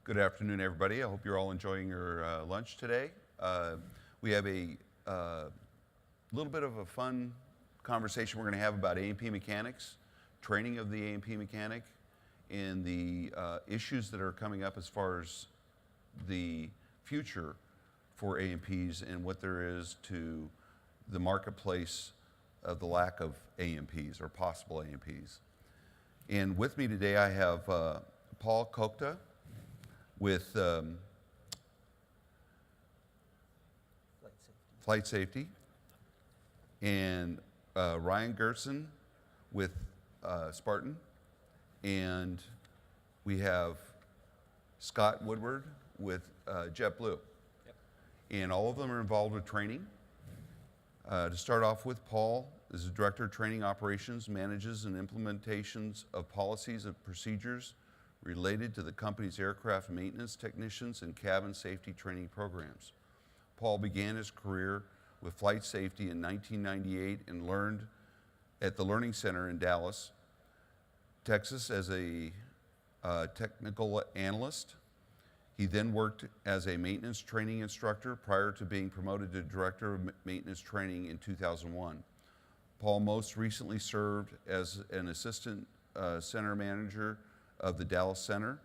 Good afternoon, everybody. I hope you're all enjoying your lunch today. We have a little bit of a fun conversation we're going to have about A&P mechanics, training of the A&P mechanic, and the issues that are coming up as far as the future for A&Ps and what there is to the marketplace of the lack of A&Ps or possible A&Ps. And with me today I have Paul Kuchta with FlightSafety, and Ryan Goertzen with Spartan, and we have Scott Woodward with JetBlue. Yep. And all of them are involved with training. To start off with, Paul is the Director of Training Operations, manages and implementations of policies and procedures related to the company's aircraft maintenance technicians and cabin safety training programs. Paul began his career with FlightSafety in 1998 and learned at the Learning Center in Dallas, Texas as a technical analyst. He then worked as a maintenance training instructor prior to being promoted to Director of Maintenance Training in 2001. Paul most recently served as an assistant center manager of the Dallas Center.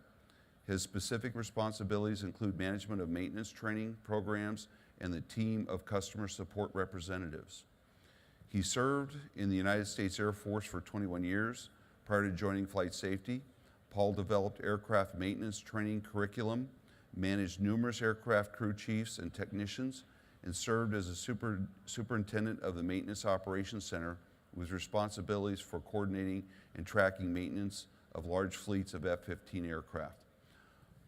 His specific responsibilities include management of maintenance training programs and the team of customer support representatives. He served in the United States Air Force for 21 years. Prior to joining FlightSafety, Paul developed aircraft maintenance training curriculum, managed numerous aircraft crew chiefs and technicians, and served as a superintendent of the Maintenance Operations Center with responsibilities for coordinating and tracking maintenance of large fleets of F-15 aircraft.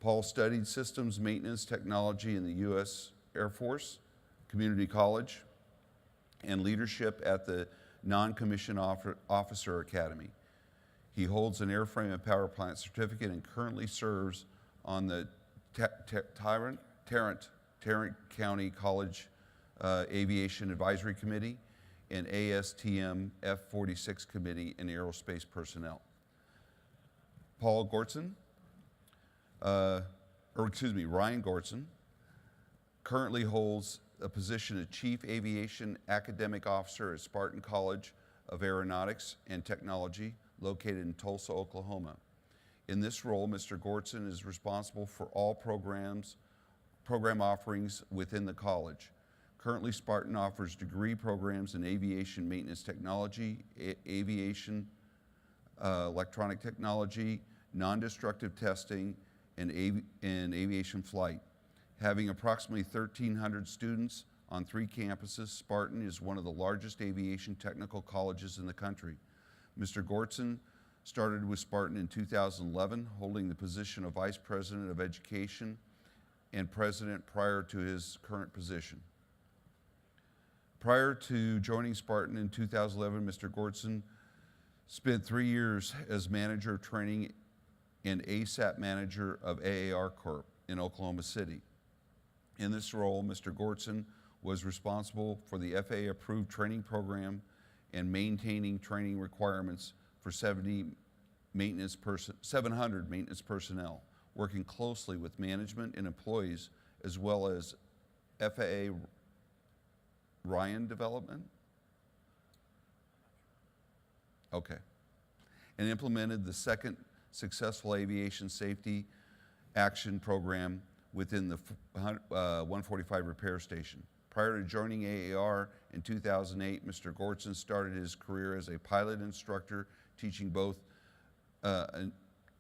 Paul studied systems maintenance technology in the U.S. Air Force, Community College, and leadership at the Non-Commissioned Officer Academy. He holds an airframe and power plant certificate and currently serves on the Tarrant County College Aviation Advisory Committee and ASTM F-46 Committee in Aerospace Personnel. Ryan Goertzen, currently holds a position of Chief Aviation Academic Officer at Spartan College of Aeronautics and Technology, located in Tulsa, Oklahoma. In this role, Mr. Goertzen is responsible for all program offerings within the college. Currently, Spartan offers degree programs in aviation maintenance technology, aviation electronic technology, non-destructive testing, and aviation flight. Having approximately 1,300 students on 3 campuses, Spartan is one of the largest aviation technical colleges in the country. Mr. Goertzen started with Spartan in 2011, holding the position of Vice President of Education and President prior to his current position. Prior to joining Spartan in 2011, Mr. Goertzen spent 3 years as Manager of Training and ASAP Manager of AAR Corp in Oklahoma City. In this role, Mr. Goertzen was responsible for the FAA-approved training program and maintaining training requirements for 700 maintenance personnel, working closely with management and employees, as well as FAA Ryan development. Okay. And implemented the second successful aviation safety action program within the 145 repair station. Prior to joining AAR in 2008, Mr. Goertzen started his career as a pilot instructor, teaching both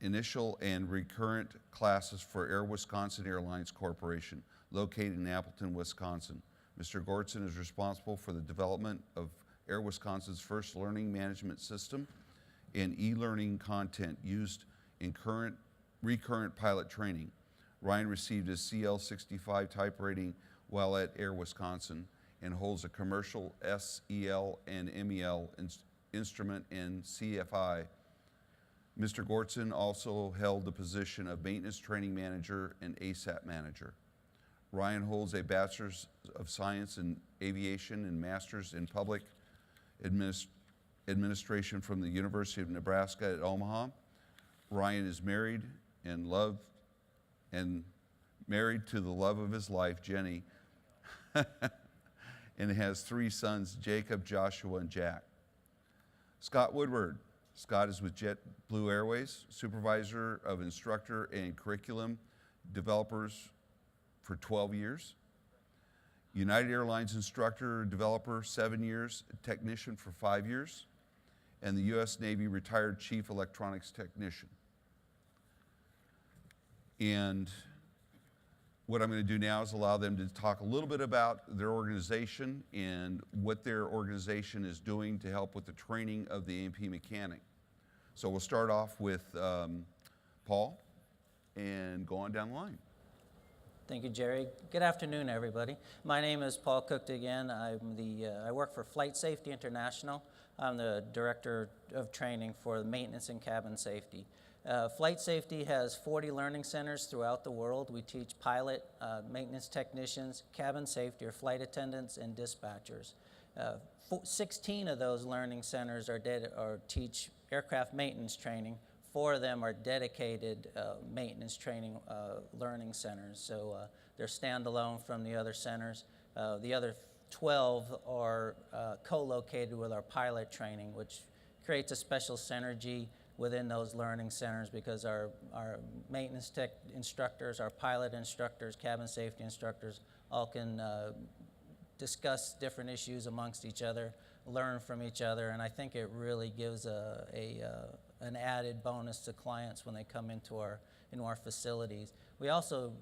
initial and recurrent classes for Air Wisconsin Airlines Corporation, located in Appleton, Wisconsin. Mr. Goertzen is responsible for the development of Air Wisconsin's first learning management system and e-learning content used in recurrent pilot training. Ryan received his CL65 type rating while at Air Wisconsin and holds a commercial SEL and MEL instrument in CFI. Mr. Goertzen also held the position of Maintenance Training Manager and ASAP Manager. Ryan holds a Bachelor's of Science in Aviation and Master's in Public Administration from the University of Nebraska at Omaha. Ryan is married and and married to the love of his life, Jenny, and has 3 sons, Jacob, Joshua, and Jack. Scott Woodward. Scott is with JetBlue Airways, Supervisor-Instructor and Curriculum Developers for 12 years. United Airlines Instructor Developer, 7 years, Technician for 5 years, and the U.S. Navy Retired Chief Electronics Technician. And what I'm going to do now is allow them to talk a little bit about their organization and what their organization is doing to help with the training of the A&P mechanic. So we'll start off with Paul and go on down the line. Thank you, Jerry. Good afternoon, everybody. My name is Paul Kuchta again. I work for FlightSafety International. I'm the Director of Training for the Maintenance and Cabin Safety. FlightSafety has 40 learning centers throughout the world. We teach pilot, maintenance technicians, cabin safety, or flight attendants, and dispatchers. 16 of those learning centers teach aircraft maintenance training. 4 of them are dedicated maintenance training learning centers, so they're standalone from the other centers. The other 12 are co-located with our pilot training, which creates a special synergy within those learning centers because our maintenance tech instructors, our pilot instructors, cabin safety instructors all can discuss different issues amongst each other, learn from each other, and I think it really gives an added bonus to clients when they come into our facilities. We also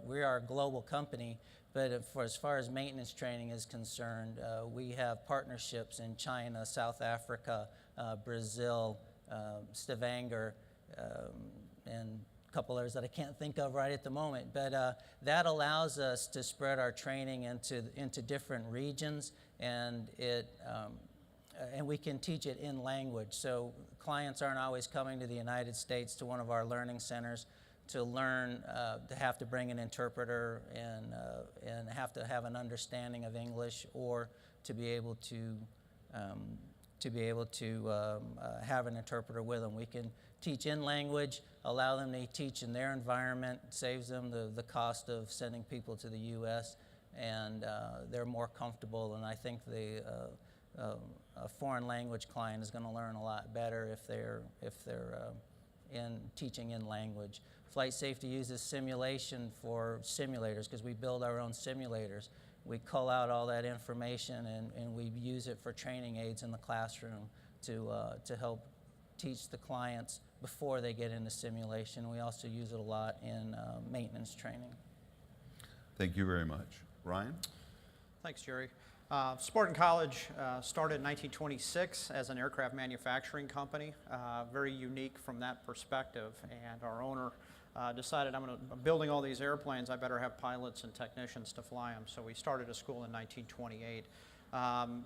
we are a global company, but as far as maintenance training is concerned, we have partnerships in China, South Africa, Brazil, Stavanger, and a couple others that I can't think of right at the moment. But that allows us to spread our training into different regions, and we can teach it in language. So clients aren't always coming to the United States to one of our learning centers to learn, to have to bring an interpreter and have to have an understanding of English, or to be able to have an interpreter with them. We can teach in language, allow them to teach in their environment, saves them the cost of sending people to the U.S., and they're more comfortable, and I think a foreign language client is going to learn a lot better if they're teaching in language. Flight Safety uses simulation for simulators because we build our own simulators. We cull out all that information and we use it for training aids in the classroom to help teach the clients before they get into simulation. We also use it a lot in maintenance training. Thank you very much. Ryan? Thanks, Jerry. Spartan College started in 1926 as an aircraft manufacturing company, very unique from that perspective, and our owner decided, I'm building all these airplanes, I better have pilots and technicians to fly them, so we started a school in 1928.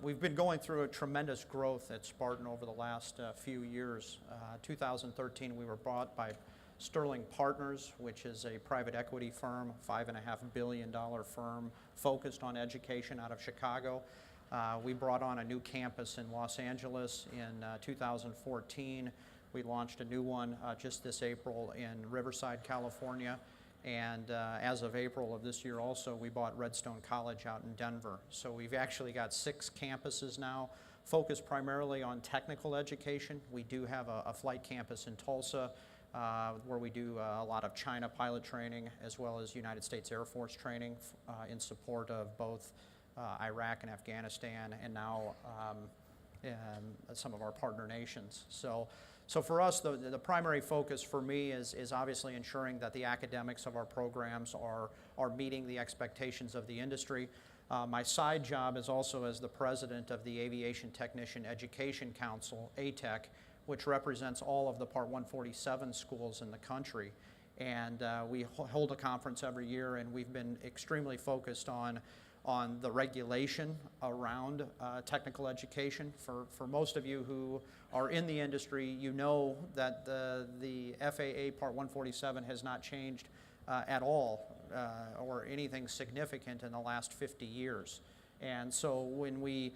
We've been going through a tremendous growth at Spartan over the last few years. 2013 we were bought by Sterling Partners, which is a private equity firm, $5.5 billion firm focused on education out of Chicago. We brought on a new campus in Los Angeles in 2014. We launched a new one just this April in Riverside, California. And as of April of this year also, we bought Redstone College out in Denver. So we've actually got 6 campuses now, focused primarily on technical education. We do have a flight campus in Tulsa, where we do a lot of China pilot training as well as United States Air Force training in support of both Iraq and Afghanistan, and now some of our partner nations. So for us, the primary focus for me is obviously ensuring that the academics of our programs are meeting the expectations of the industry. My side job is also as the president of the Aviation Technician Education Council, ATEC, which represents all of the Part 147 schools in the country. And we hold a conference every year, and we've been extremely focused on the regulation around technical education. For most of you who are in the industry, you know that the FAA Part 147 has not changed at all or anything significant in the last 50 years. And so when we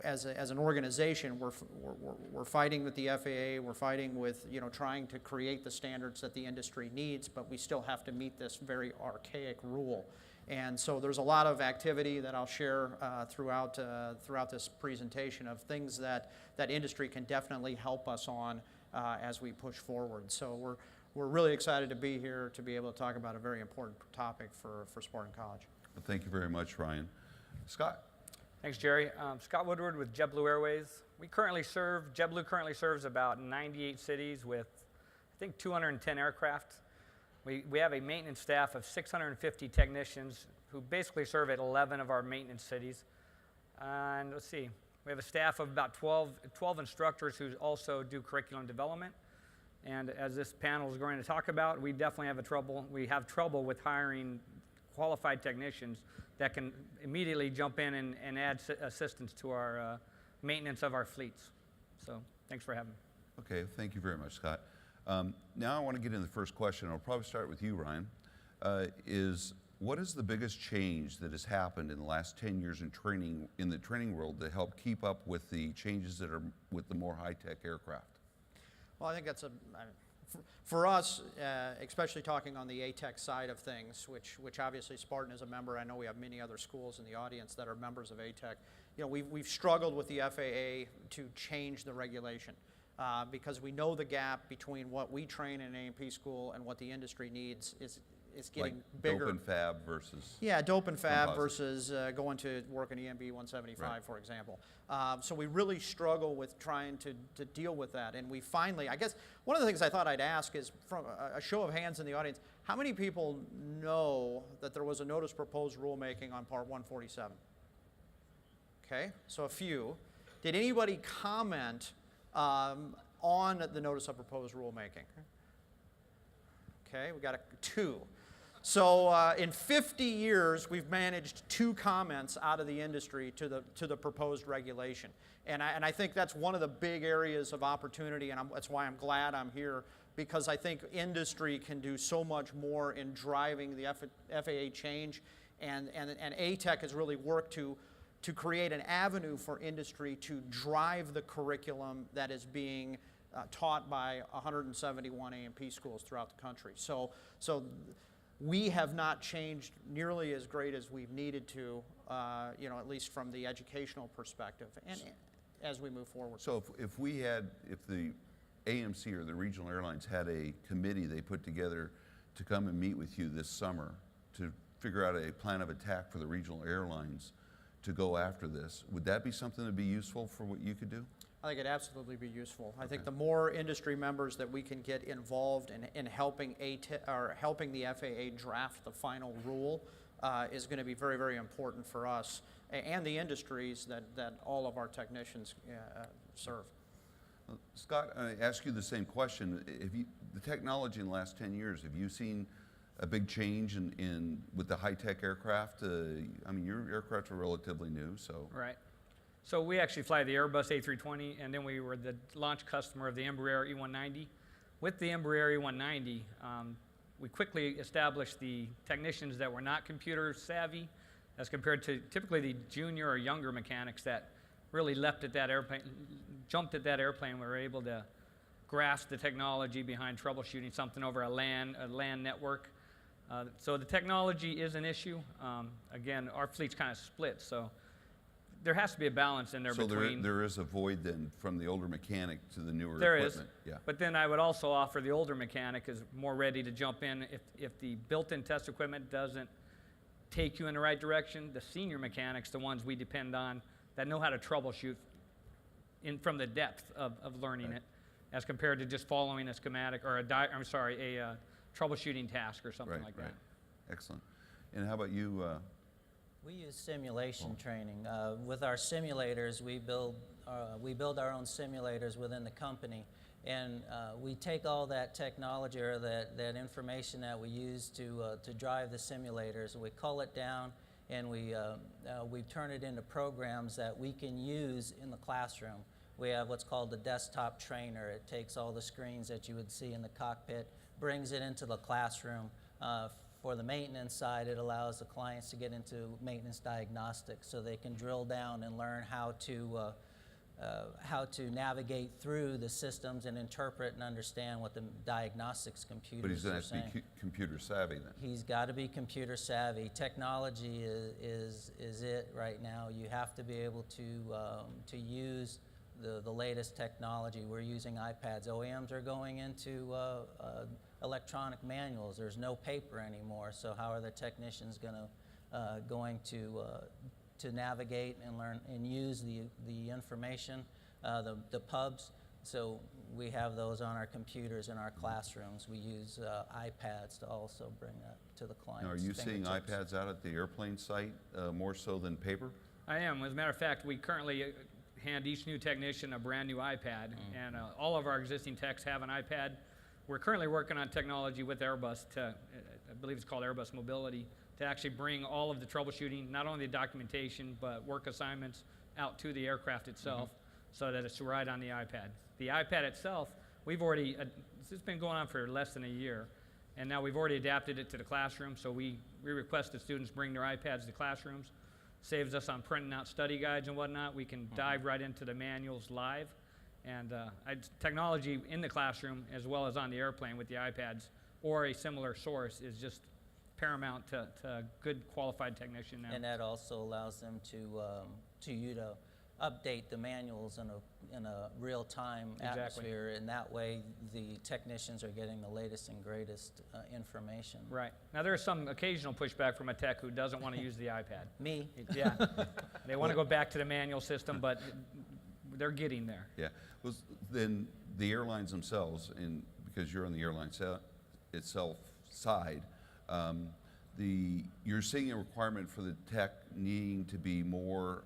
as an organization, we're fighting with the FAA, we're fighting with, trying to create the standards that the industry needs, but we still have to meet this very archaic rule. And so there's a lot of activity that I'll share throughout this presentation of things that industry can definitely help us on as we push forward. So we're really excited to be here to be able to talk about a very important topic for Spartan College. Well, thank you very much, Ryan. Scott? Thanks, Jerry. Scott Woodward with JetBlue Airways. JetBlue currently serves about 98 cities with, I think, 210 aircraft. We have a maintenance staff of 650 technicians who basically serve at 11 of our maintenance cities. And let's see, we have a staff of about 12 instructors who also do curriculum development. And as this panel is going to talk about, we definitely have trouble with hiring qualified technicians that can immediately jump in and add assistance to our maintenance of our fleets. So thanks for having me. Okay, thank you very much, Scott. Now I want to get into the first question. I'll probably start with you, Ryan. What is the biggest change that has happened in the last 10 years in the training world to help keep up with the changes that are with the more high-tech aircraft? Well, I think that's for us, especially talking on the ATEC side of things, which obviously Spartan is a member. I know we have many other schools in the audience that are members of ATEC. We've struggled with the FAA to change the regulation because we know the gap between what we train in an A&P school and what the industry needs is getting bigger. Dope and fab versus... Yeah, dope and fab composite. versus going to work in EMB 175, right, for example. So we really struggle with trying to deal with that. And we finally, I guess, one of the things I thought I'd ask is, from a show of hands in the audience, how many people know that there was a notice proposed rulemaking on Part 147? Okay, so a few. Did anybody comment on the notice of proposed rulemaking? Okay, we got two. So in 50 years, we've managed 2 comments out of the industry to the proposed regulation. And I think that's one of the big areas of opportunity, and that's why I'm glad I'm here, because I think industry can do so much more in driving the FAA change, and ATEC has really worked to create an avenue for industry to drive the curriculum that is being taught by 171 A&P schools throughout the country. So we have not changed nearly as great as we've needed to, at least from the educational perspective, and as we move forward. So if the AMC or the regional airlines had a committee they put together to come and meet with you this summer to figure out a plan of attack for the regional airlines to go after this, would that be something that would be useful for what you could do? I think it'd absolutely be useful. I think the more industry members that we can get involved in helping the FAA draft the final rule is going to be very, very important for us and the industries that all of our technicians serve. Scott, I ask you the same question. The technology in the last 10 years, have you seen a big change with the high-tech aircraft? I mean, your aircraft are relatively new, so. Right. So we actually fly the Airbus A320, and then we were the launch customer of the Embraer E190. With the Embraer E190, we quickly established the technicians that were not computer savvy as compared to typically the junior or younger mechanics that really leapt at that airplane, jumped at that airplane. We were able to grasp the technology behind troubleshooting something over a LAN network. So the technology is an issue. Again, our fleet's kind of split, so there has to be a balance in there between. So there is a void then from the older mechanic to the newer there equipment. There is, yeah. But then I would also offer the older mechanic is more ready to jump in if the built-in test equipment doesn't take you in the right direction. The senior mechanics, the ones we depend on, that know how to troubleshoot from the depth of learning it, as compared to just following a schematic or a troubleshooting task or something like that. Excellent. And how about you? We use simulation training. With our simulators, we build our own simulators within the company, and we take all that technology or that information that we use to drive the simulators, and we cull it down, and we turn it into programs that we can use in the classroom. We have what's called the desktop trainer. It takes all the screens that you would see in the cockpit, brings it into the classroom For the maintenance side, it allows the clients to get into maintenance diagnostics so they can drill down and learn how to navigate through the systems and interpret and understand what the diagnostics But he's computers going are to have to saying. be computer savvy then. He's got to be computer savvy. Technology is it right now. You have to be able to use the latest technology. We're using iPads. OEMs are going into electronic manuals. There's no paper anymore. So how are the technicians going to navigate and learn and use the information, the pubs? So we have those on our computers in our classrooms. We use iPads to also bring that to the clients. Now, are you seeing fingertips. iPads out at the airplane site more so than paper? I am. As a matter of fact, we currently hand each new technician a brand new iPad, and all of our existing techs have an iPad. We're currently working on technology with Airbus to, I believe it's called Airbus Mobility, to actually bring all of the troubleshooting, not only the documentation, but work assignments out to the aircraft itself so that it's right on the iPad. The iPad itself, we've already, this has been going on for less than a year, and now we've already adapted it to the classroom, so we request that students bring their iPads to classrooms. Saves us on printing out study guides and whatnot. We can dive right into the manuals live. And technology in the classroom as well as on the airplane with the iPads or a similar source is just paramount to a good qualified technician now. And that also allows them to update the manuals in a real-time Exactly. atmosphere, and that way the technicians are getting the latest and greatest information. Right. Now there's some occasional pushback from a tech who doesn't want to use the iPad. Me? Yeah. They want to go back to the manual system, but they're getting there. Yeah. Well, then the airlines themselves, and because you're on the airline itself side, you're seeing a requirement for the tech needing to be more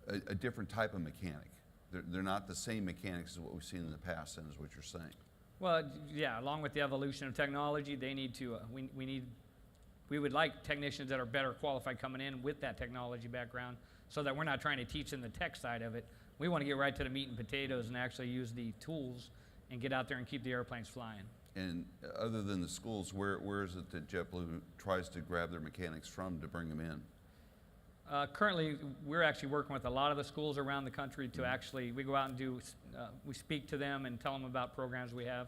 a different type of mechanic. They're not the same mechanics as what we've seen in the past, then, is what you're saying. Well, yeah, along with the evolution of technology, they need to, we would like technicians that are better qualified coming in with that technology background so that we're not trying to teach them the tech side of it. We want to get right to the meat and potatoes and actually use the tools and get out there and keep the airplanes flying. And other than the schools, where is it that JetBlue tries to grab their mechanics from to bring them in? Currently, we're actually working with a lot of the schools around the country to actually, we go out and we speak to them and tell them about programs we have.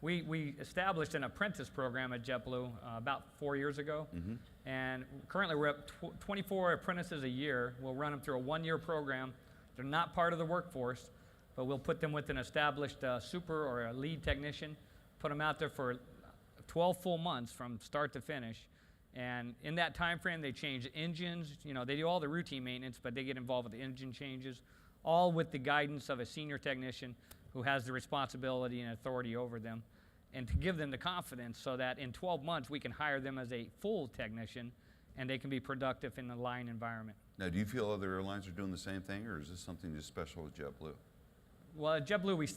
We established an apprentice program at JetBlue about 4 years ago, and currently we're up 24 apprentices a year. We'll run them through a one-year program. They're not part of the workforce, but we'll put them with an established super or a lead technician, put them out there for 12 full months from start to finish. And in that time frame, they change engines. You know, they do all the routine maintenance, but they get involved with the engine changes, all with the guidance of a senior technician who has the responsibility and authority over them, and to give them the confidence so that in 12 months we can hire them as a full technician and they can be productive in the line environment. Now, do you feel other airlines are doing the same thing, or is this something just special with JetBlue? Well, at JetBlue,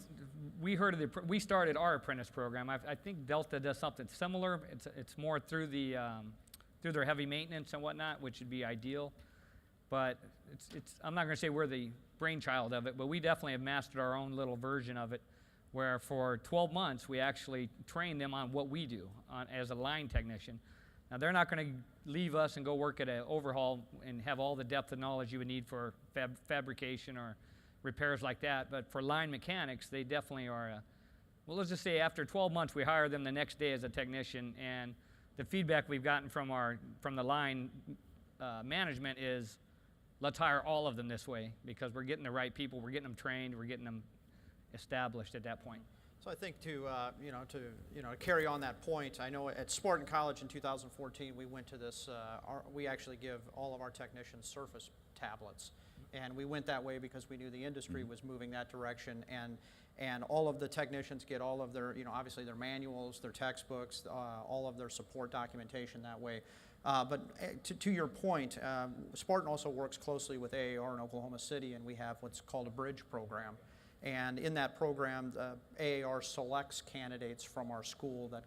we started our apprentice program. I think Delta does something similar. It's more through their heavy maintenance and whatnot, which would be ideal. But I'm not going to say we're the brainchild of it, but we definitely have mastered our own little version of it, where for 12 months we actually train them on what we do as a line technician. Now, they're not going to leave us and go work at an overhaul and have all the depth of knowledge you would need for fabrication or repairs like that, but for line mechanics, they definitely are. Well, let's just say after 12 months, we hire them the next day as a technician, and the feedback we've gotten from the line management is, let's hire all of them this way because we're getting the right people, we're getting them trained, we're getting them established at that point. So I think to carry on that point, I know at Spartan College in 2014 we went to this. We actually give all of our technicians Surface tablets, and we went that way because we knew the industry was moving that direction, and all of the technicians get all of their, obviously their manuals, their textbooks, all of their support documentation that way. But to your point, Spartan also works closely with AAR in Oklahoma City, and we have what's called a bridge program. And in that program, AAR selects candidates from our school that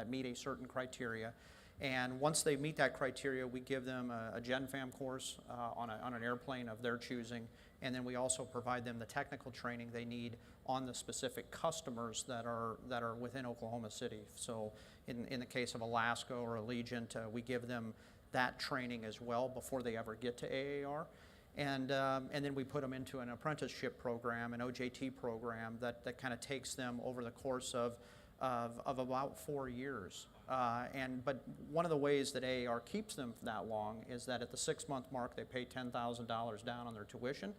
meet a certain criteria. And once they meet that criteria, we give them a Gen Fam course on an airplane of their choosing, And then we also provide them the technical training they need on the specific customers that are within Oklahoma City. So in the case of Alaska or Allegiant, we give them that training as well before they ever get to AAR. And then we put them into an apprenticeship program, an OJT program that kind of takes them over the course of about 4 years. But one of the ways that AAR keeps them that long is that at the 6-month mark, they pay $10,000 down on their tuition.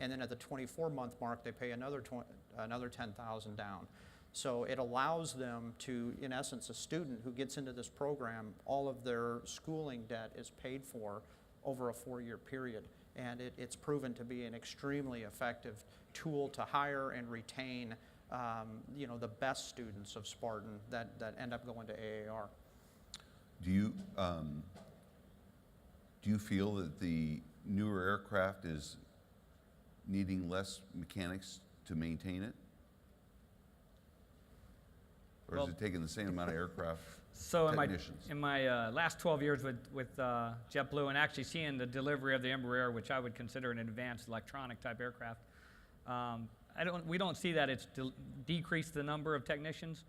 And then at the 24-month mark, they pay another $10,000 down. So it allows them to, in essence, a student who gets into this program, all of their schooling debt is paid for over a 4-year period. And it's proven to be an extremely effective tool to hire and retain the best students of Spartan that end up going to AAR. Do you feel that the newer aircraft is needing less mechanics to maintain it? Or is Well- it taking the same amount of aircraft So technicians? in my last 12 years with JetBlue, and actually seeing the delivery of the Embraer, which I would consider an advanced electronic type aircraft, we don't see that it's decreased the number of technicians.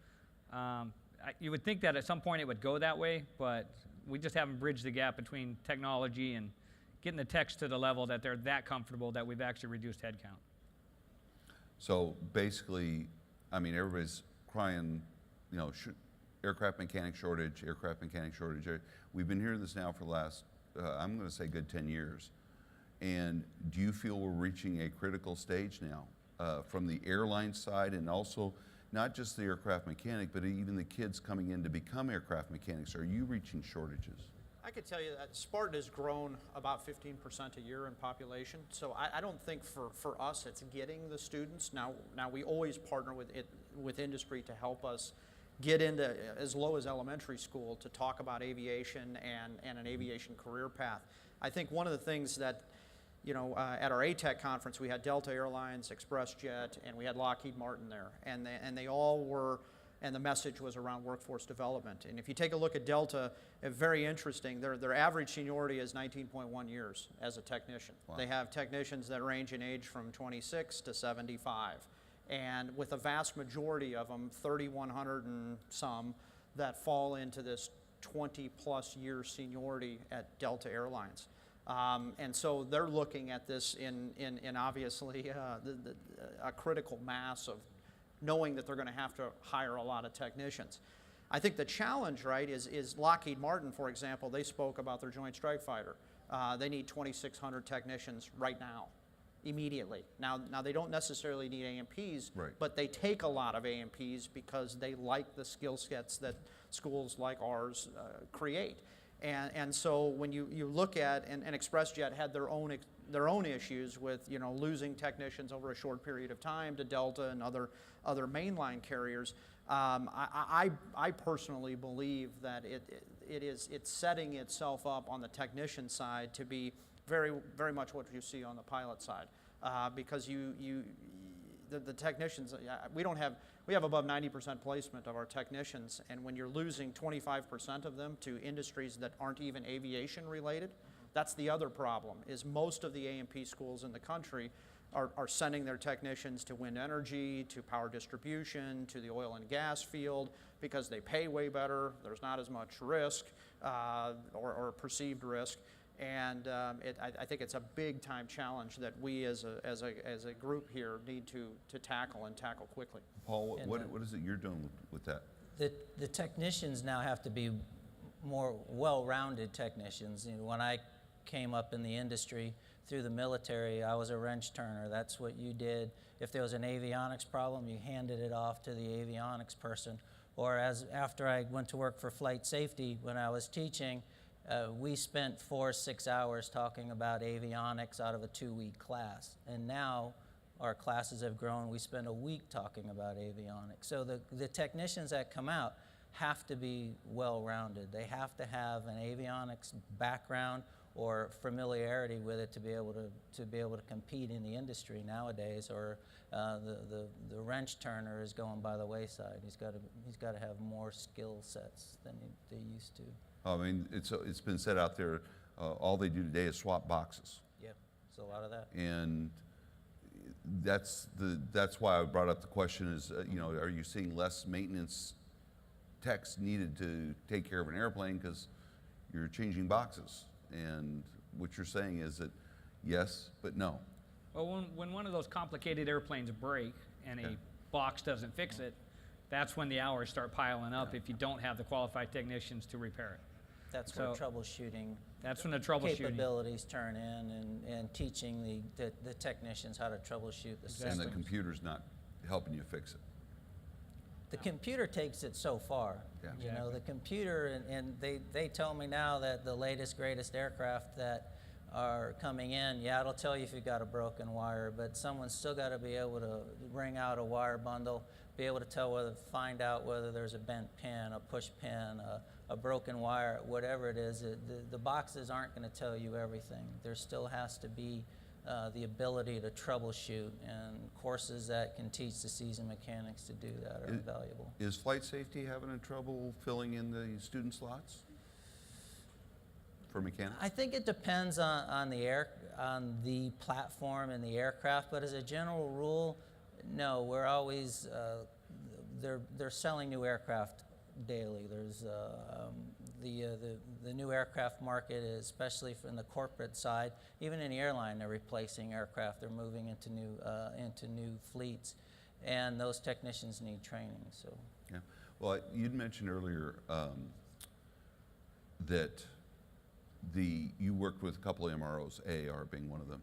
You would think that at some point it would go that way, but we just haven't bridged the gap between technology and getting the techs to the level that they're that comfortable that we've actually reduced headcount. So basically, I mean, everybody's crying, aircraft mechanic shortage, aircraft mechanic shortage. We've been hearing this now for the last, I'm going to say, good 10 years. And do you feel we're reaching a critical stage now from the airline side, and also not just the aircraft mechanic, but even the kids coming in to become aircraft mechanics? Are you reaching shortages? I could tell you that Spartan has grown about 15% a year in population. So I don't think for us it's getting the students. Now we always partner with industry to help us get into as low as elementary school to talk about aviation and an aviation career path. I think one of the things that, at our ATEC conference, we had Delta Airlines, ExpressJet, and we had Lockheed Martin there. And they all were, and the message was around workforce development. And if you take a look at Delta, very interesting, their average seniority is 19.1 years as a technician. Wow. They have technicians that range in age from 26 to 75. And with a vast majority of them, 3,100 and some, that fall into this 20-plus year seniority at Delta Airlines. And so they're looking at this in obviously a critical mass of knowing that they're going to have to hire a lot of technicians. I think the challenge, right, is Lockheed Martin, for example, they spoke about their Joint Strike Fighter. They need 2,600 technicians right now, immediately. Now they don't necessarily need AMPs, Right. but they take a lot of AMPs because they like the skill sets that schools like ours create. And so when you look at, and ExpressJet had their own issues with losing technicians over a short period of time to Delta and other mainline carriers. I personally believe that it's setting itself up on the technician side to be very, very much what you see on the pilot side, because the technicians, we have above 90% placement of our technicians, and when you're losing 25% of them to industries that aren't even aviation related, that's the other problem, is most of the AMP schools in the country are sending their technicians to wind energy, to power distribution, to the oil and gas field, because they pay way better, there's not as much risk, or perceived risk. And I think it's a big time challenge that we as a group here need to tackle quickly. Paul, And, what is it you're doing with that? The technicians now have to be more well-rounded technicians. When I came up in the industry through the military, I was a wrench turner. That's what you did. If there was an avionics problem, you handed it off to the avionics person. Or after I went to work for FlightSafety, when I was teaching, we spent 4 or 6 hours talking about avionics out of a 2-week class. And now our classes have grown. We spend a week talking about avionics. So the technicians that come out have to be well-rounded. They have to have an avionics background or familiarity with it to be able to compete in the industry nowadays. Or the wrench turner is going by the wayside. He's got to have more skill sets than they used to. I mean, it's been said out there, all they do today is swap boxes. Yep, there's a lot of that. And that's why I brought up the question is, are you seeing less maintenance techs needed to take care of an airplane because you're changing boxes? And what you're saying is that yes, but no. Well, when one of those complicated airplanes break and a box doesn't fix it, that's when the hours start piling up if you don't have the qualified technicians to repair it. That's where So- troubleshooting That's when the troubleshooting. capabilities turn in and teaching the technicians how to troubleshoot the And system. the computer's not helping you fix it. The computer takes it so far. Yeah. You know, the computer, and they tell me now that the latest, greatest aircraft that are coming in, yeah, it'll tell you if you've got a broken wire, but someone's still got to be able to ring out a wire bundle, be able to find out whether there's a bent pin, a push pin, a broken wire, whatever it is. The boxes aren't going to tell you everything. There still has to be the ability to troubleshoot, and courses that can teach the seasoned mechanics to do that are invaluable. Is FlightSafety having trouble filling in the student slots for mechanics? I think it depends on the platform and the aircraft, but as a general rule, no. We're always they're selling new aircraft daily. There's the new aircraft market, especially from the corporate side. Even in the airline, they're replacing aircraft. They're moving into new fleets, and those technicians need training. So. Yeah. Well, you'd mentioned earlier that you worked with a couple of MROs, AAR being one of them.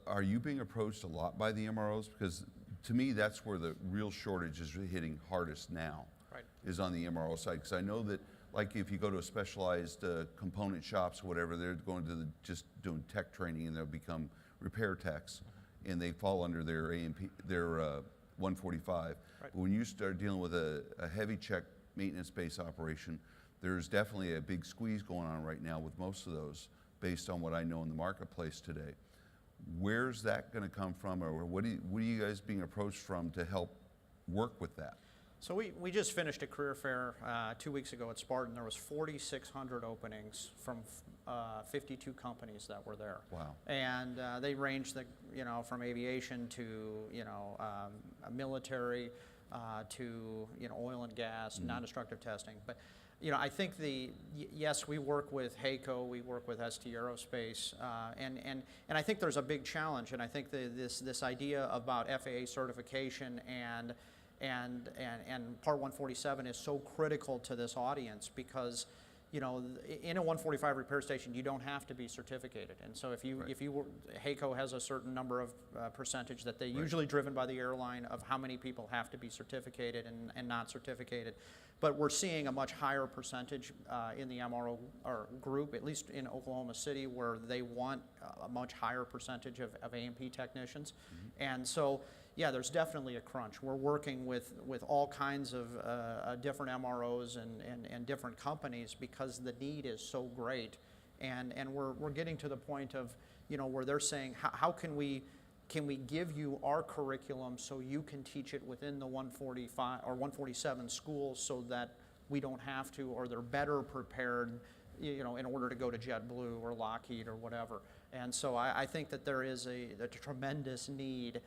Are you being approached a lot by the MROs? Because to me, that's where the real shortage is hitting hardest now. Right. Is on the MRO side. Because I know that, like, if you go to a specialized component shops or whatever, they're going to just doing tech training, and they'll become repair techs, and they fall under their A&P, their 145. Right. But when you start dealing with a heavy check maintenance base operation, there's definitely a big squeeze going on right now with most of those, based on what I know in the marketplace today. Where's that going to come from, or what are you guys being approached from to help work with that? So we just finished a career fair 2 weeks ago at Spartan. There was 4,600 openings from 52 companies that were there. Wow. And they ranged from aviation to military to oil and gas, non-destructive testing. But I think yes, we work with HAECO, we work with ST Aerospace, and I think there's a big challenge. And I think this idea about FAA certification and Part 147 is so critical to this audience, because in a 145 repair station, you don't have to be certificated. And so if you HAECO has a certain number of percentage that they usually driven by the airline of how many people have to be certificated and not certificated. But we're seeing a much higher percentage in the MRO group, at least in Oklahoma City, where they want a much higher percentage of A&P technicians. Mm-hmm. And so, yeah, there's definitely a crunch. We're working with all kinds of different MROs and different companies, because the need is so great. And we're getting to the point of, where they're saying, how can we give you our curriculum so you can teach it within the 145 or 147 schools, so that we don't have to, or they're better prepared, in order to go to JetBlue or Lockheed or whatever. And so I think that there is a tremendous need,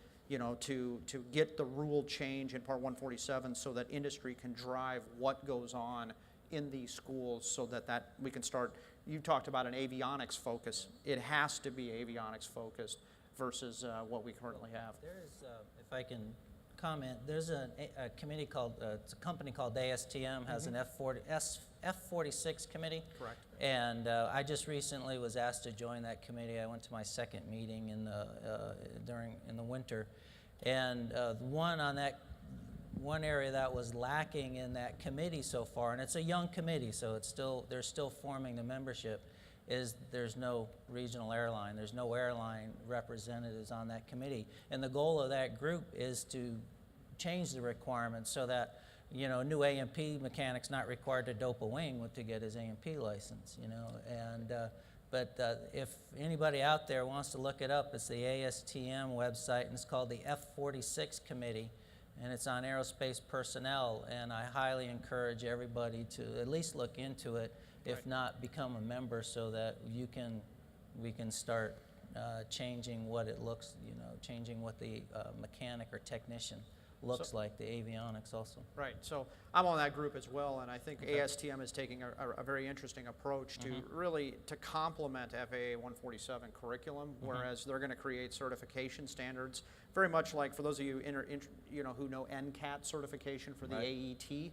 to get the rule change in Part 147 so that industry can drive what goes on in these schools, so that we can start. You talked about an avionics focus. It has to be avionics focused versus what we currently have. There is, if I can comment, there's a committee called, it's a company called ASTM, has an F46 committee. Correct. And I just recently was asked to join that committee. I went to my second meeting in the winter, and one area that was lacking in that committee so far, and it's a young committee, so they're still forming the membership, is there's no regional airline. There's no airline representatives on that committee. And the goal of that group is to change the requirements so that, new A&P mechanic's not required to dope a wing to get his A&P license, And, but if anybody out there wants to look it up, it's the ASTM website, and it's called the F46 Committee, and it's on aerospace personnel, and I highly encourage everybody to at least look into it, if not become a member, so that we can start changing what it looks, changing what the mechanic or technician looks like, the avionics also. Right, so I'm on that group as well, and I think ASTM is taking a very interesting approach to really to complement FAA 147 curriculum, whereas they're going to create certification standards, very much like, for those of you who know NCAT certification for the AET.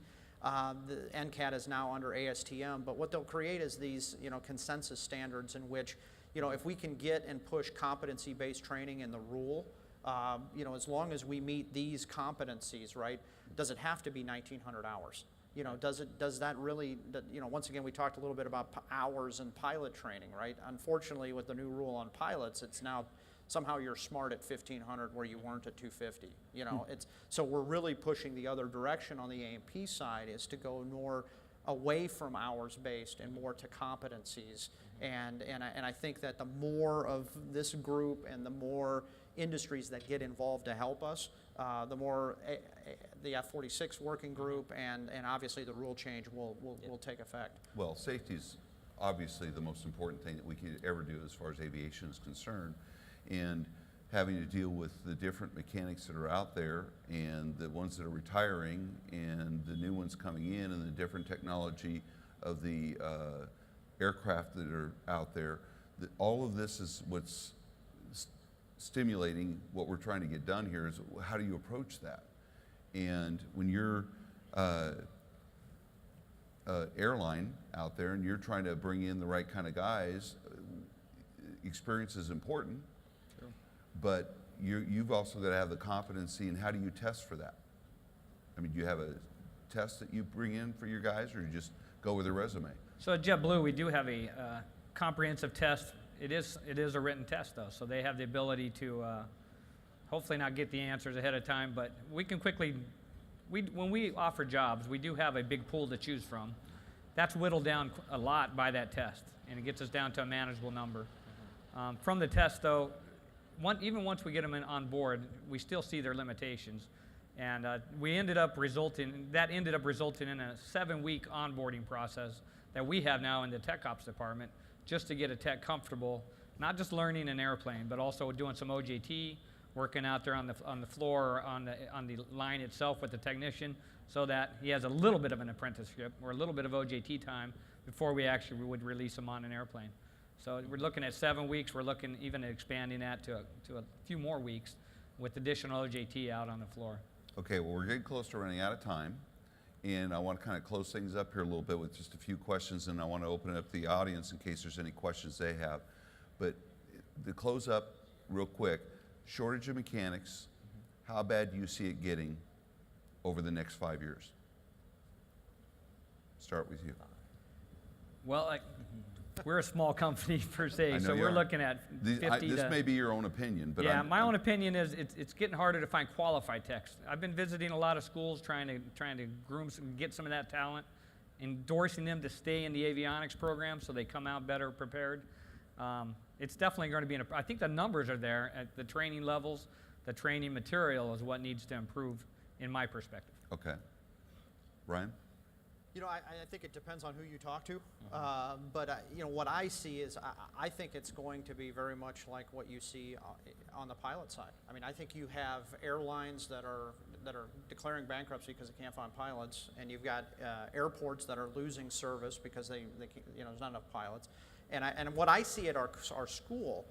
The NCAT is now under ASTM, but what they'll create is these consensus standards in which if we can get and push competency-based training in the rule. As long as we meet these competencies, right, does it have to be 1,900 hours? Does that really, once again, we talked a little bit about hours in pilot training, right? Unfortunately, with the new rule on pilots, it's now somehow you're smart at 1,500 where you weren't at 250. So we're really pushing the other direction on the A&P side is to go more away from hours-based and more to competencies. And I think that the more of this group and the more industries that get involved to help us, the more the F-46 working group and obviously the rule change will take effect. Well, safety is obviously the most important thing that we could ever do as far as aviation is concerned. And having to deal with the different mechanics that are out there and the ones that are retiring and the new ones coming in and the different technology of the aircraft that are out there, all of this is what's stimulating what we're trying to get done here is how do you approach that? And when you're airline out there and you're trying to bring in the right kind of guys, experience is important, but you've also got to have the competency, and how do you test for that? I mean, do you have a test that you bring in for your guys, or you just go with a resume? So at JetBlue, we do have a comprehensive test. It is a written test, though, so they have the ability to hopefully not get the answers ahead of time, but we can quickly, when we offer jobs, we do have a big pool to choose from. That's whittled down a lot by that test, and it gets us down to a manageable number. From the test, though, even once we get them on board, we still see their limitations. And that ended up resulting in a 7-week onboarding process that we have now in the Tech Ops department, just to get a tech comfortable, not just learning an airplane, but also doing some OJT, working out there on the floor or on the line itself with the technician, so that he has a little bit of an apprenticeship or a little bit of OJT time before we actually would release him on an airplane. So we're looking at 7 weeks. We're looking even at expanding that to a few more weeks with additional OJT out on the floor. Okay, well, we're getting close to running out of time, and I want to kind of close things up here a little bit with just a few questions, and I want to open it up to the audience in case there's any questions they have. But to close up real quick, shortage of mechanics, how bad do you see it getting over the next 5 years? Start with you. Well, we're a small company per se, I know so you we're are. looking at 50 This to... may be your own opinion, but yeah, my own opinion is it's getting harder to find qualified techs. I've been visiting a lot of schools trying to groom get some of that talent, endorsing them to stay in the avionics program so they come out better prepared. It's definitely going to be, I think the numbers are there at the training levels. The training material is what needs to improve in my perspective. Okay. Ryan? I think it depends on who you talk to, but what I see is I think it's going to be very much like what you see on the pilot side. I mean, I think you have airlines that are declaring bankruptcy because they can't find pilots, and you've got airports that are losing service because they there's not enough pilots. And what I see at our school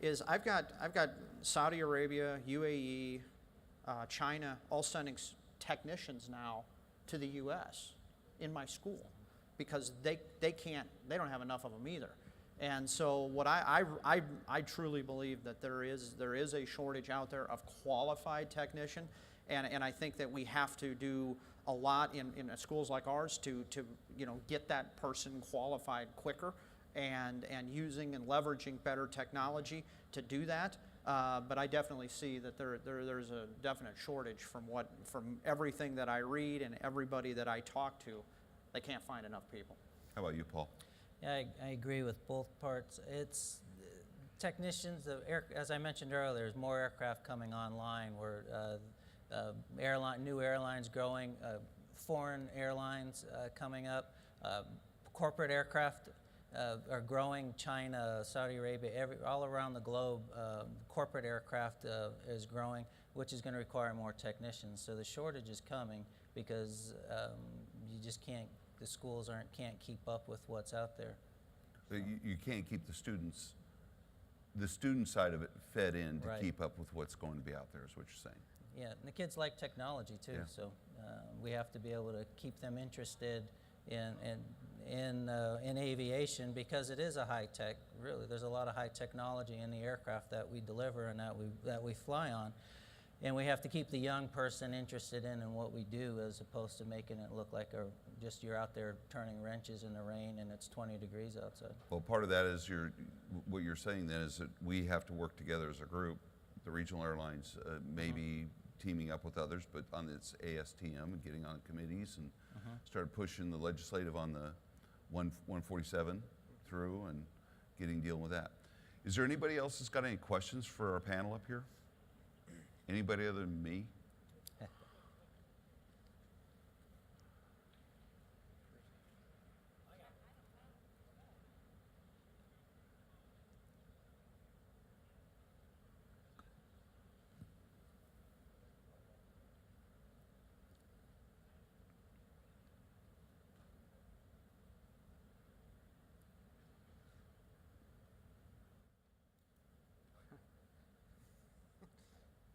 is I've got Saudi Arabia, UAE, China all sending technicians now to the U.S. in my school because they don't have enough of them either. And so what I truly believe that there is a shortage out there of qualified technician, and I think that we have to do a lot in schools like ours to get that person qualified quicker and using and leveraging better technology to do that. But I definitely see that there's a definite shortage from everything that I read and everybody that I talk to. They can't find enough people. How about you, Paul? Yeah, I agree with both parts. It's technicians, as I mentioned earlier, there's more aircraft coming online. New airlines growing, foreign airlines coming up, corporate aircraft are growing. China, Saudi Arabia, all around the globe, corporate aircraft is growing, which is going to require more technicians. So the shortage is coming because you just can't, the schools can't keep up with what's out there. So you can't keep the student side of it fed in to Right. keep up with what's going to be out there, is what you're saying. Yeah, and the kids like technology too, Yeah. so we have to be able to keep them interested in aviation because it is a high tech. Really, there's a lot of high technology in the aircraft that we deliver and that we fly on, and we have to keep the young person interested in what we do, as opposed to making it look like you're out there turning wrenches in the rain and it's 20 degrees outside. Well, part of that is what you're saying then is that we have to work together as a group, the regional airlines, maybe teaming up with others, but on this ASTM and getting on committees and start pushing the legislative on the 147 through and dealing with that. Is there anybody else that's got any questions for our panel up here? Anybody other than me?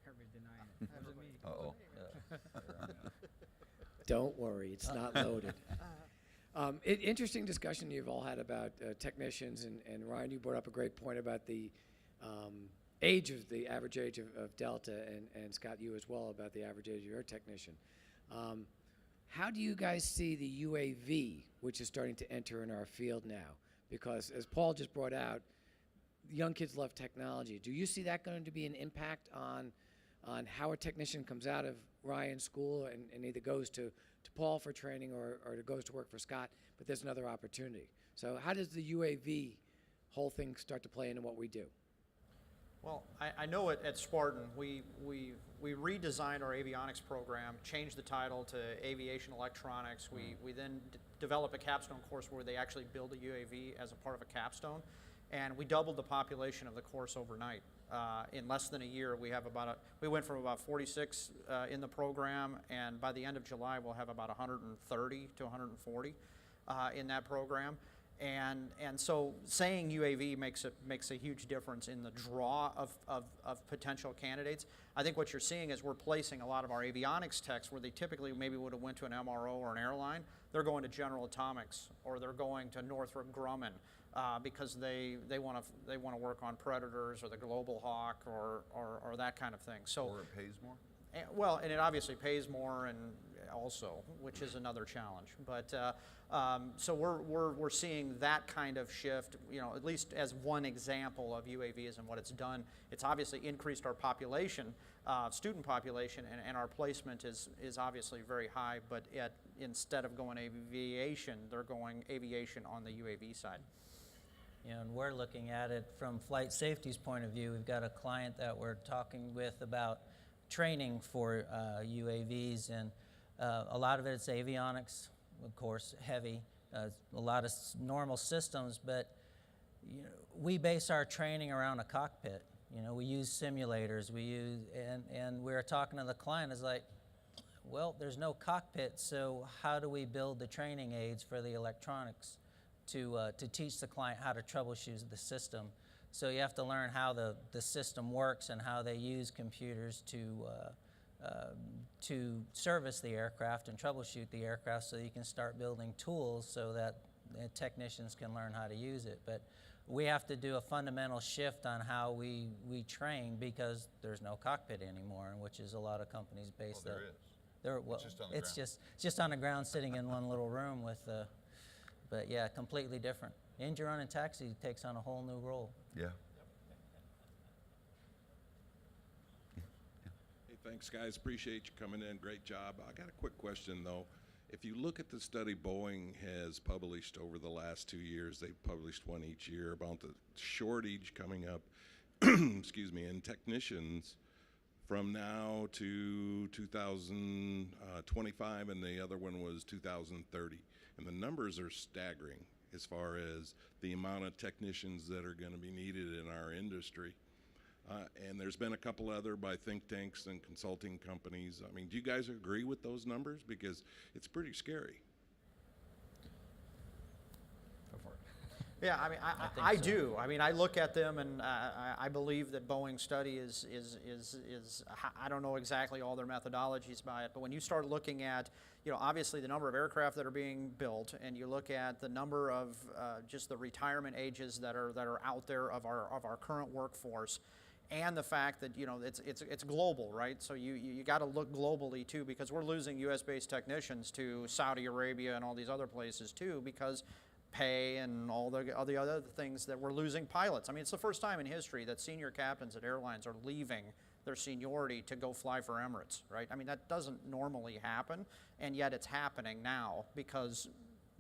Everybody's denying it. That was me. Uh-oh. Don't worry, it's not loaded. Interesting discussion you've all had about technicians, and Ryan, you brought up a great point about the average age of Delta, and Scott, you as well, about the average age of your technician. How do you guys see the UAV, which is starting to enter in our field now? Because as Paul just brought out, young kids love technology. Do you see that going to be an impact on how a technician comes out of Ryan's school and either goes to Paul for training or goes to work for Scott, but there's another opportunity? So how does the UAV whole thing start to play into what we do? Well, I know at Spartan, we redesigned our avionics program, changed the title to Aviation Electronics. We then developed a capstone course where they actually build a UAV as a part of a capstone, and we doubled the population of the course overnight. In less than a year, we went from about 46 in the program, and by the end of July, we'll have about 130 to 140 in that program. And so saying UAV makes a huge difference in the draw of potential candidates. I think what you're seeing is we're placing a lot of our avionics techs where they typically maybe would have went to an MRO or an airline. They're going to General Atomics, or they're going to Northrop Grumman because they want to work on Predators or the Global Hawk or that kind of thing. So Or it pays more? well, and it obviously pays more, and also, which is another challenge. But so we're seeing that kind of shift, at least as one example of UAVs and what it's done. It's obviously increased our population, student population, and our placement is obviously very high. But instead of going aviation, they're going aviation on the UAV side. And we're looking at it from flight safety's point of view. We've got a client that we're talking with about training for UAVs, and a lot of it is avionics, of course, heavy, a lot of normal systems, but we base our training around a cockpit. We use simulators, and we're talking to the client, it's like, well, there's no cockpit, so how do we build the training aids for the electronics to teach the client how to troubleshoot the system? So you have to learn how the system works and how they use computers to service the aircraft and troubleshoot the aircraft, so you can start building tools so that the technicians can learn how to use it. But we have to do a fundamental shift on how we train, because there's no cockpit anymore, which is a lot of companies based Well, there is. Well, It's just on the it's ground. just on the ground, sitting in one little room with, but yeah, completely different. Engine run and taxi takes on a whole new role. Yeah. Hey, thanks, guys. Appreciate you coming in. Great job. I got a quick question, though. If you look at the study Boeing has published over the last 2 years, they've published one each year about the shortage coming up, excuse me, in technicians from now to 2025, and the other one was 2030. And the numbers are staggering. as far as the amount of technicians that are going to be needed in our industry. And there's been a couple other by think tanks and consulting companies. I mean, do you guys agree with those numbers? Because it's pretty scary. Go for it. Yeah, I mean, think I so. do. I mean, I look at them, and I believe that Boeing's study is I don't know exactly all their methodologies by it, but when you start looking at, you know, obviously the number of aircraft that are being built, and you look at the number of just the retirement ages that are out there of our current workforce, and the fact that, you know, it's global, right? So you got to look globally too, because we're losing U.S.-based technicians to Saudi Arabia and all these other places too, because pay and all the other things that we're losing pilots. I mean, it's the first time in history that senior captains at airlines are leaving their seniority to go fly for Emirates, right? I mean, that doesn't normally happen, and yet it's happening now because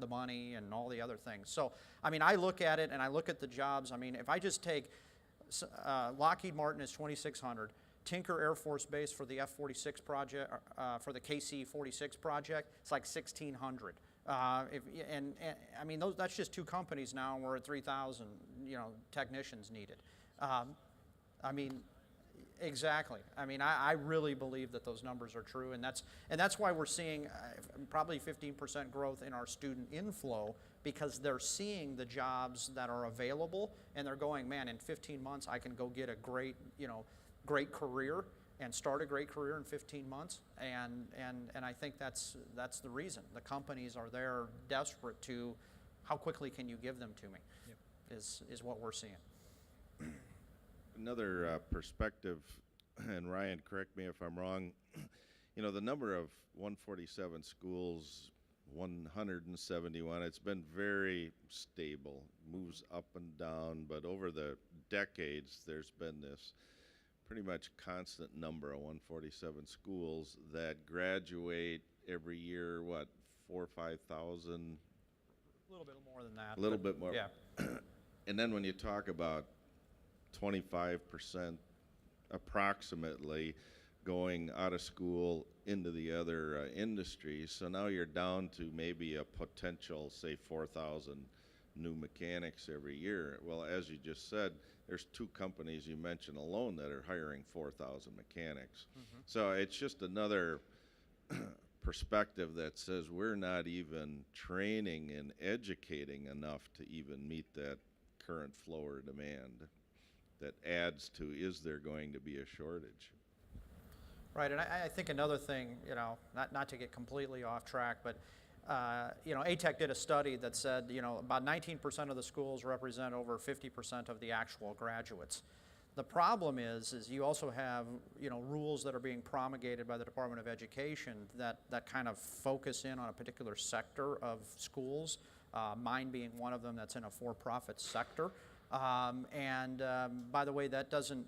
the money and all the other things. So, I mean, I look at it and I look at the jobs. I mean, if I just take Lockheed Martin is 2,600. Tinker Air Force Base for the F-46 project, for the KC-46 project, it's like 1,600. And I mean, that's just two companies now, and we're at 3,000, you know, technicians needed. I mean, exactly. I mean, I really believe that those numbers are true, and that's why we're seeing probably 15% growth in our student inflow, because they're seeing the jobs that are available, and they're going, man, in 15 months I can go get a great, you know, great career and start a great career in 15 months, and I think that's the reason. The companies are there desperate to, how quickly can you give them to me, is what we're seeing. Another perspective, and Ryan, correct me if I'm wrong, you know, the number of 147 schools, 171, it's been very stable, moves up and down, but over the decades there's been this pretty much constant number of 147 schools that graduate every year, what, 4,000 or 5,000? A little bit more than that. A little bit more. Yeah. And then when you talk about 25% approximately going out of school into the other industries, so now you're down to maybe a potential, say, 4,000 new mechanics every year. Well, as you just said, there's two companies you mentioned alone that are hiring 4,000 mechanics. Mm-hmm. So it's just another perspective that says we're not even training and educating enough to even meet that current flow or demand that adds to, is there going to be a shortage? Right, and I think another thing, you know, not to get completely off track, but you know, ATEC did a study that said, you know, about 19% of the schools represent over 50% of the actual graduates. The problem is you also have, you know, rules that are being promulgated by the Department of Education that kind of focus in on a particular sector of schools, mine being one of them that's in a for-profit sector. By the way, that doesn't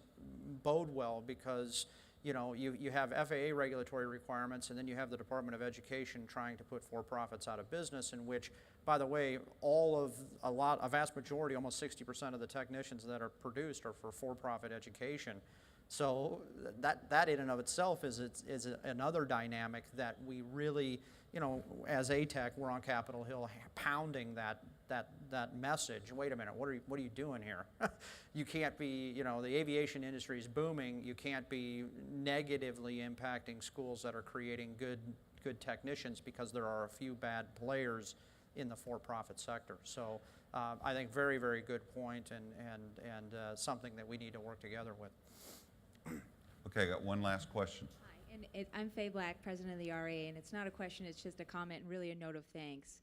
bode well, because you know, you have FAA regulatory requirements, and then you have the Department of Education trying to put for-profits out of business, in which, by the way, a vast majority, almost 60% of the technicians that are produced are for-profit education. So that in and of itself is another dynamic that we really, you know, as ATEC, we're on Capitol Hill pounding that message. Wait a minute, what are you doing here? You can't be, you know, the aviation industry is booming. You can't be negatively impacting schools that are creating good technicians, because there are a few bad players in the for-profit sector. So I think very, very good point, and something that we need to work together with. Okay, I got one last question. Hi, and I'm Faye Black, president of the RA, and it's not a question, it's just a comment and really a note of thanks.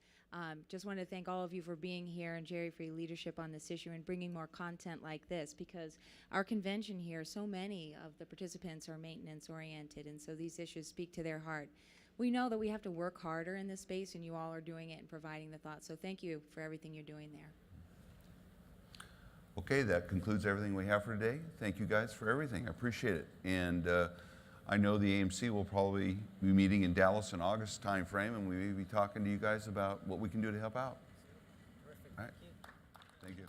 Just want to thank all of you for being here, and Jerry for your leadership on this issue and bringing more content like this, because our convention here, so many of the participants are maintenance oriented, and so these issues speak to their heart. We know that we have to work harder in this space, and you all are doing it and providing the thoughts, so thank you for everything you're doing there. Okay, that concludes everything we have for today. Thank you guys for everything. I appreciate it. And I know the AMC will probably be meeting in Dallas in August timeframe, and we may be talking to you guys about what we can do to help out. Terrific. All right. Thank you.